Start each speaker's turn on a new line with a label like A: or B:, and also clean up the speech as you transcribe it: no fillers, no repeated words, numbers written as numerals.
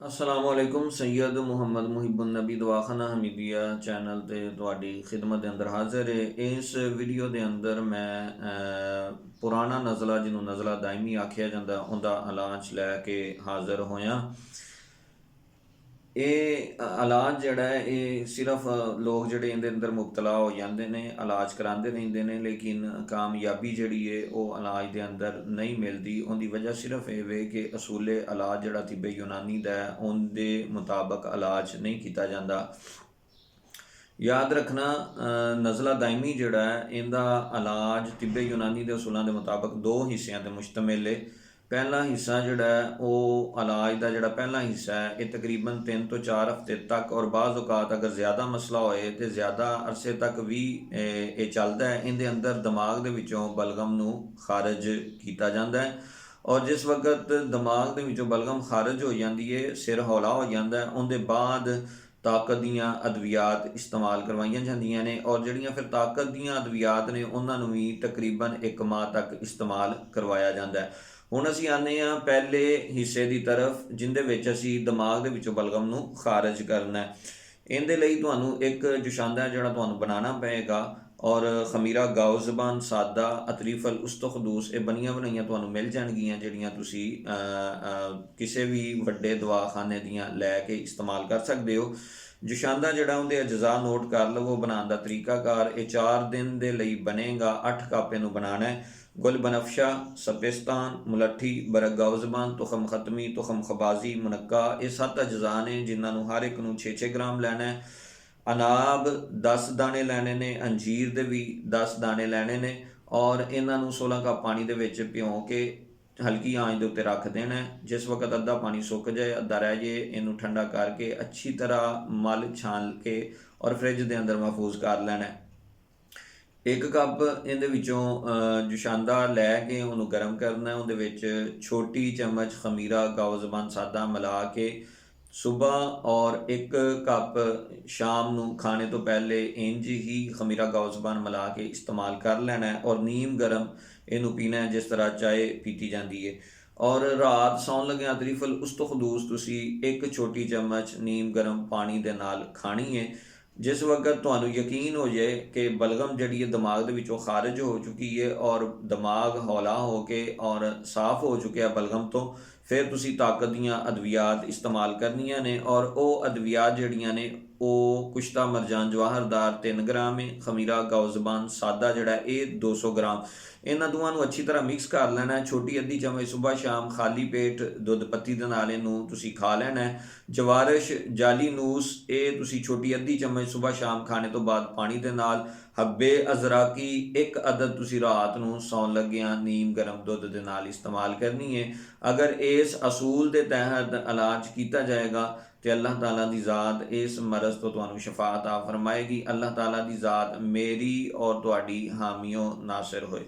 A: असलामुअलैकुम सैयद मुहम्मद मुहिबुन नबी दवाखाना हमीदिया चैनल ते तुहाडी खिदमत दे अंदर हाज़िर है। इस वीडियो दे अंदर मैं पुराना नज़ला जिन्हों नज़ला दायमी आखिया जाता उनका इलाज लैके हाज़िर होया। ये इलाज जड़ा है ये सिर्फ लोग जड़े इहदे अंदर मुबतला हो जाते हैं, इलाज कराते रहते हैं, लेकिन कामयाबी जड़ी है वो इलाज के अंदर नहीं मिलती। उनकी वजह सिर्फ ये वे कि असूले इलाज जड़ा तिब्बे यूनानी का है उनके मुताबक इलाज नहीं किया जाता। याद रखना नज़ला दायमी जड़ा है इनका इलाज तिब्बे यूनानी के असूलों के मुताबक दो हिस्सों पर मुश्तमिल है। पहला हिस्सा जड़ा है वो इलाज का जड़ा पहला हिस्सा है ये तकरीबन 3 तो 4 हफ्ते तक और बाज़ औकात अगर ज़्यादा मसला होए तो ज़्यादा अरसे तक भी ये चलता है। इनके अंदर दिमाग के विचों बलगम नूं खारिज किया जाता है और जिस वक्त दिमाग के विचों बलगम खारिज हो जाती है, सिर हौला हो जाता है, उनके बाद ताकत दियाँ अद्वियात इस्तेमाल करवाइयां जांदियां ने और जड़ियाँ फिर ताकत दियाँ अद्वियात ने उन्होंने भी तकरीबन 1 माह तक इस्तेमाल करवाया जाता है। हुण असीं आने पहले हिस्से की तरफ जिंदे विच असीं दिमाग दे विचों बलगम नूं खारिज करना है। इहदे लई तुहानूं एक जुशांदा जिहड़ा तुहानूं बनाना पएगा और खमीरा गाओ ज़बान सादा अतरीफल उस्तखदूस ये बनिया बनाइयां तुहानूं मिल जाणगियां जिहड़ियां तुसीं किसी भी वड्डे दवाखाने दियां लैके इस्तेमाल कर सकते हो। जुशांदा जिहड़ा उहदे अजजा नोट कर लवो। बनाने का तरीकाकार ये 4 दिन के लिए बनेगा। 8 कप इनू बनाना है। गुल बनफशा, सपिस्तान, मुलट्ठी, बरक गाओ ज़बान, तुखम खतमी, तुखम खबाजी, मुनक्का ये 7 अजजा ने जिन्होंने हर एक नूं 6-6 ग्राम लैना है। अनाब 10 दाने लैने ने, अंजीर दे भी 10 दाने लैने ने और इन्हों 16 कप पानी दे विच भिओं के हल्की आंच के उत्ते रख देना है। जिस वक्त अद्धा पानी सुक जाए अद्धा रह जाए इनू ठंडा करके अच्छी तरह मल छान के और फ्रिज के अंदर महफूज कर लेना है। 1 कप इहदे विचों जुशांदा लैके उन्होंने गर्म करना है। उहदे विच छोटी चम्मच खमीरा गाओ ज़बान सादा मिला के सुबह और 1 कप शाम नूं खाने तो पहले इंज ही खमीरा गाओ ज़बान मिला के इस्तेमाल कर लेना है और नीम गर्म इनू पीना है जिस तरह चाय पीती जाती है। और रात सौन लग्या तरीफल उस्तखदूस तुसी 1 छोटी चम्मच नीम गर्म पानी दे नाल खानी है। जिस वक्त तुहानूं यकीन हो जाए कि बलगम जिहड़ी है दिमाग दे विचों खारिज हो चुकी है और दिमाग हौला हो के और साफ हो चुका है बलगम तो फिर तुसी ताकत दियाँ अद्वियात इस्तेमाल करनियां ने और वह अद्वियात जिहड़ियां ने वो कुश्ता मरजान जवाहरदार 3 ग्राम है। खमीरा गाओ ज़बान सादा जिहड़ा ये 200 ग्राम। इन्हां दोवां नूं अच्छी तरह मिक्स कर लेना है। छोटी अद्धी चम्मच सुबह शाम खाली पेट दुध पत्ती दे नाल इहनूं तुसीं खा लेना है। जवारिश जाली नूस ये तुसीं छोटी अद्धी चम्मच सुबह शाम खाने तो बाद पानी दे नाल। हब्बे अजराकी 1 अदद तुसीं रात नूं सौन लग्गियां नीम गर्म दुध दे नाल इस्तेमाल करनी है। अगर इस असूल के तहत इलाज किया जाएगा तो अल्लाह ताला की ज़ात इस मरज़ तो तुहानूं शफा अता फरमाएगी। अल्लाह ताला की ज़ात मेरी और तुहाडी हामियों नासिर होए।